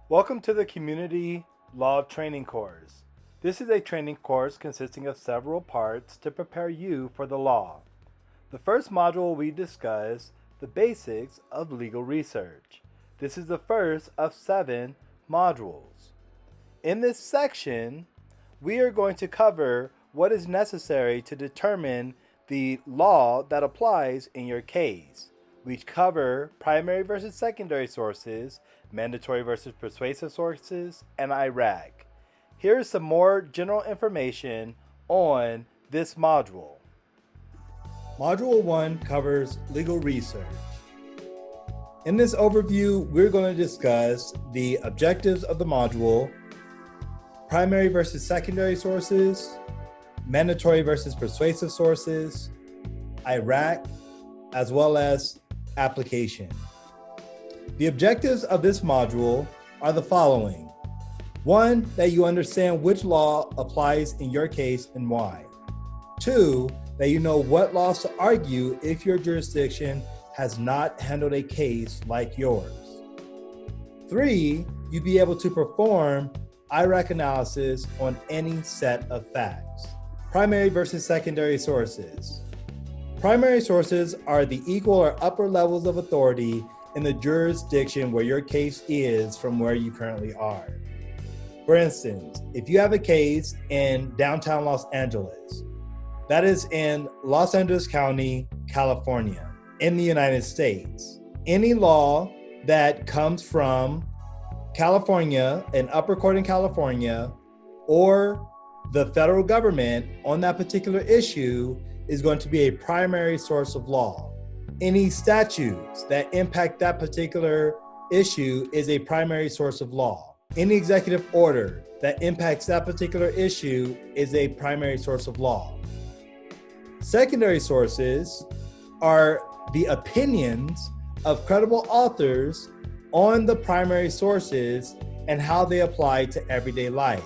Welcome to the Community Law Training Course. This is a training course consisting of several parts to prepare you for the law. The first module we discuss the basics of legal research. This is the first of 7 modules. In this section, we are going to cover what is necessary to determine the law that applies in your case. We cover primary versus secondary sources, mandatory versus persuasive sources, and Iraq. Here is some more general information on this module. Module 1 covers legal research. In this overview, we're going to discuss the objectives of the module, primary versus secondary sources, mandatory versus persuasive sources, Iraq, as well as application. The objectives of this module are the following. 1, that you understand which law applies in your case and why. 2, that you know what laws to argue if your jurisdiction has not handled a case like yours. 3, you'd be able to perform Iraq analysis on any set of facts. Primary versus secondary sources. Primary sources are the equal or upper levels of authority in the jurisdiction where your case is from where you currently are. For instance, if you have a case in downtown Los Angeles, that is in Los Angeles County, California, in the United States, any law that comes from California, an upper court in California, or the federal government on that particular issue is going to be a primary source of law. Any statutes that impact that particular issue is a primary source of law. Any executive order that impacts that particular issue is a primary source of law. Secondary sources are the opinions of credible authors on the primary sources and how they apply to everyday life.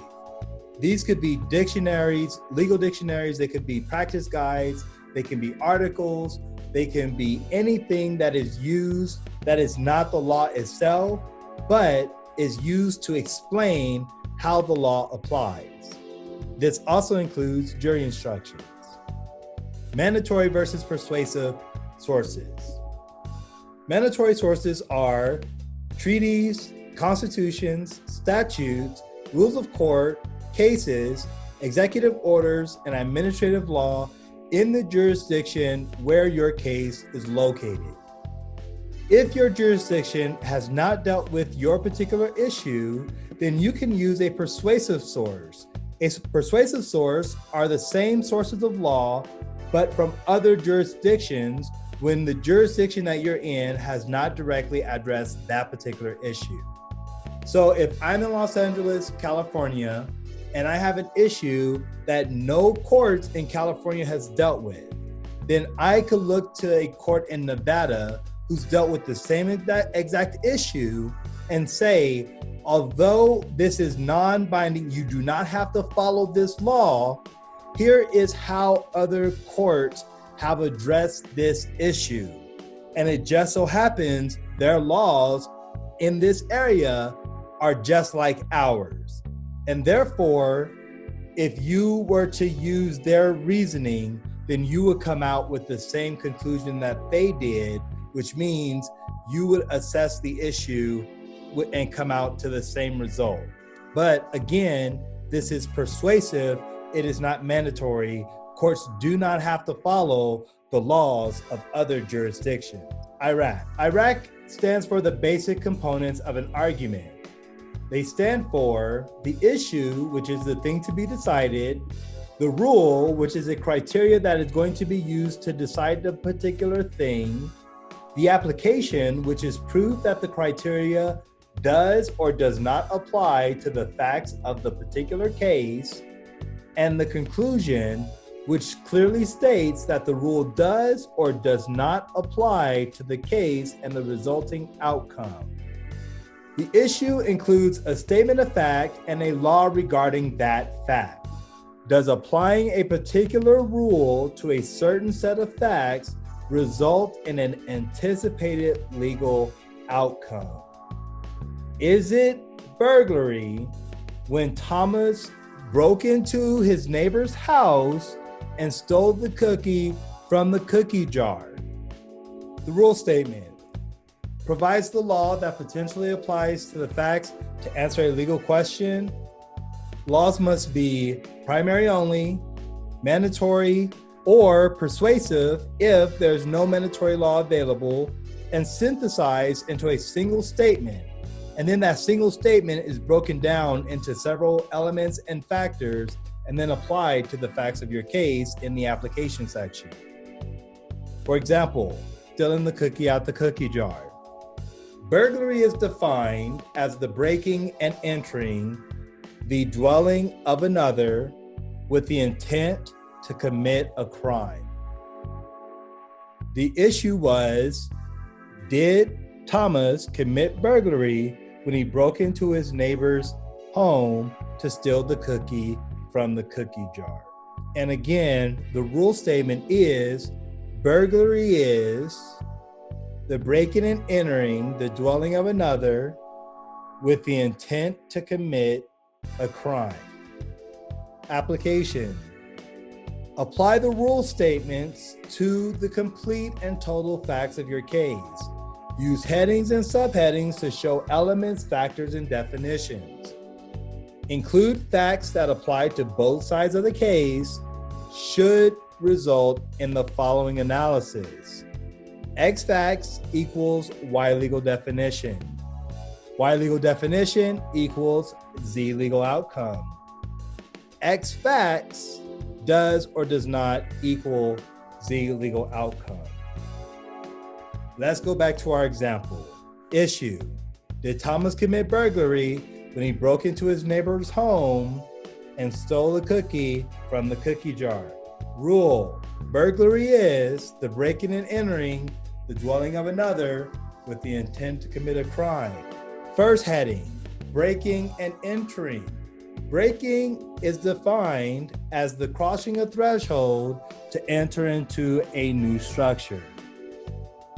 These could be dictionaries, legal dictionaries, they could be practice guides, they can be articles, they can be anything that is used that is not the law itself, but is used to explain how the law applies. This also includes jury instructions. Mandatory versus persuasive sources. Mandatory sources are treaties, constitutions, statutes, rules of court, cases, executive orders, and administrative law in the jurisdiction where your case is located. If your jurisdiction has not dealt with your particular issue, then you can use a persuasive source. A persuasive source are the same sources of law, but from other jurisdictions when the jurisdiction that you're in has not directly addressed that particular issue. So if I'm in Los Angeles, California, and I have an issue that no courts in California has dealt with, then I could look to a court in Nevada who's dealt with the same exact issue and say, although this is non-binding, you do not have to follow this law, here is how other courts have addressed this issue. And it just so happens their laws in this area are just like ours. And therefore, if you were to use their reasoning, then you would come out with the same conclusion that they did, which means you would assess the issue and come out to the same result. But again, this is persuasive. It is not mandatory. Courts do not have to follow the laws of other jurisdictions. Iraq. Iraq stands for the basic components of an argument. They stand for the issue, which is the thing to be decided, the rule, which is a criteria that is going to be used to decide the particular thing, the application, which is proof that the criteria does or does not apply to the facts of the particular case, and the conclusion, which clearly states that the rule does or does not apply to the case and the resulting outcome. The issue includes a statement of fact and a law regarding that fact. Does applying a particular rule to a certain set of facts result in an anticipated legal outcome? Is it burglary when Thomas broke into his neighbor's house and stole the cookie from the cookie jar. The rule statement provides the law that potentially applies to the facts to answer a legal question. Laws must be primary only, mandatory, or persuasive if there's no mandatory law available, and synthesized into a single statement. And then that single statement is broken down into several elements and factors and then applied to the facts of your case in the application section. For example, stealing the cookie out the cookie jar. Burglary is defined as the breaking and entering the dwelling of another with the intent to commit a crime. The issue was, did Thomas commit burglary when he broke into his neighbor's home to steal the cookie from the cookie jar? And again, the rule statement is, burglary is the breaking and entering the dwelling of another with the intent to commit a crime. Application. Apply the rule statements to the complete and total facts of your case. Use headings and subheadings to show elements, factors, and definitions. Include facts that apply to both sides of the case should result in the following analysis. X facts equals Y legal definition. Y legal definition equals Z legal outcome. X facts does or does not equal Z legal outcome. Let's go back to our example. Issue. Did Thomas commit burglary when he broke into his neighbor's home and stole a cookie from the cookie jar? Rule. Burglary is the breaking and entering the dwelling of another with the intent to commit a crime. First heading, breaking and entering. Breaking is defined as the crossing a threshold to enter into a new structure.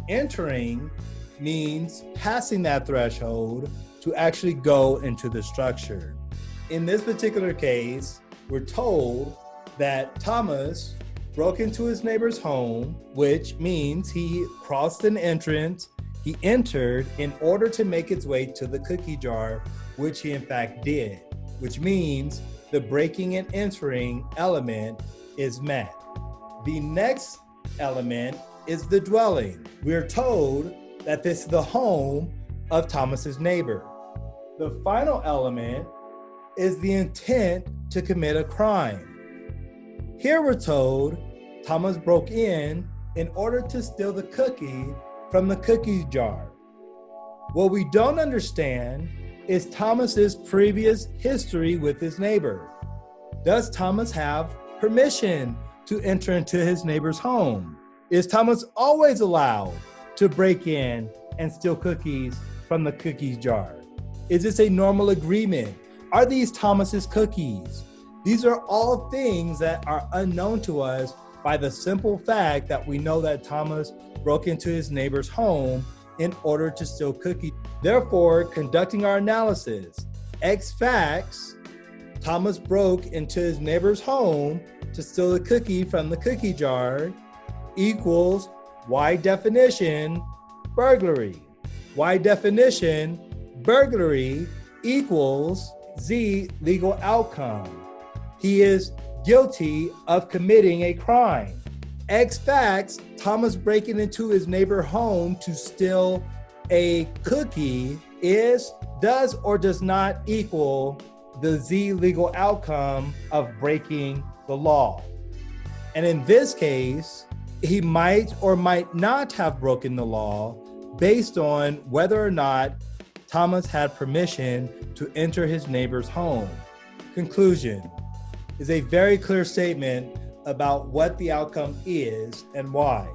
Entering means passing that threshold to actually go into the structure. In this particular case, we're told that Thomas broke into his neighbor's home, which means he crossed an entrance. He entered in order to make his way to the cookie jar, which he in fact did, which means the breaking and entering element is met. The next element is the dwelling. We're told that this is the home of Thomas's neighbor. The final element is the intent to commit a crime. Here we're told Thomas broke in order to steal the cookie from the cookie jar. What we don't understand is Thomas's previous history with his neighbor. Does Thomas have permission to enter into his neighbor's home? Is Thomas always allowed to break in and steal cookies from the cookie jar? Is this a normal agreement? Are these Thomas's cookies? These are all things that are unknown to us by the simple fact that we know that Thomas broke into his neighbor's home in order to steal cookies. Therefore, conducting our analysis, X facts, Thomas broke into his neighbor's home to steal a cookie from the cookie jar, equals Y definition, burglary. Y definition, burglary equals Z legal outcome. He is guilty of committing a crime. X facts, Thomas breaking into his neighbor's home to steal a cookie does or does not equal the Z legal outcome of breaking the law. And in this case, he might or might not have broken the law based on whether or not Thomas had permission to enter his neighbor's home. Conclusion is a very clear statement about what the outcome is and why.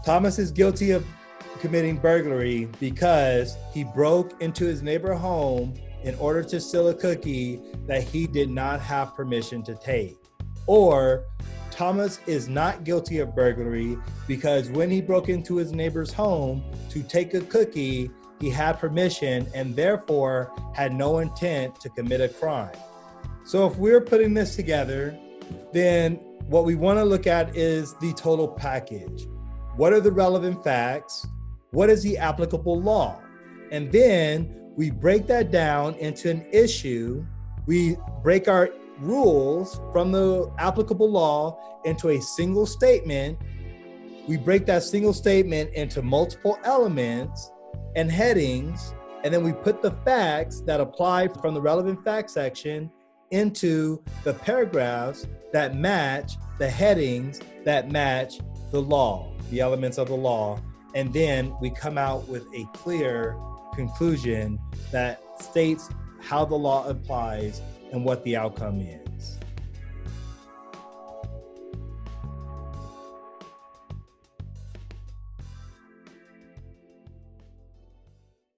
Thomas is guilty of committing burglary because he broke into his neighbor's home in order to steal a cookie that he did not have permission to take. Or Thomas is not guilty of burglary because when he broke into his neighbor's home to take a cookie he had permission and therefore had no intent to commit a crime. So if we're putting this together, then what we want to look at is the total package. What are the relevant facts? What is the applicable law? And then we break that down into an issue. We break our rules from the applicable law into a single statement. We break that single statement into multiple elements and headings, and then we put the facts that apply from the relevant fact section into the paragraphs that match the headings that match the law, the elements of the law. And then we come out with a clear conclusion that states how the law applies and what the outcome is.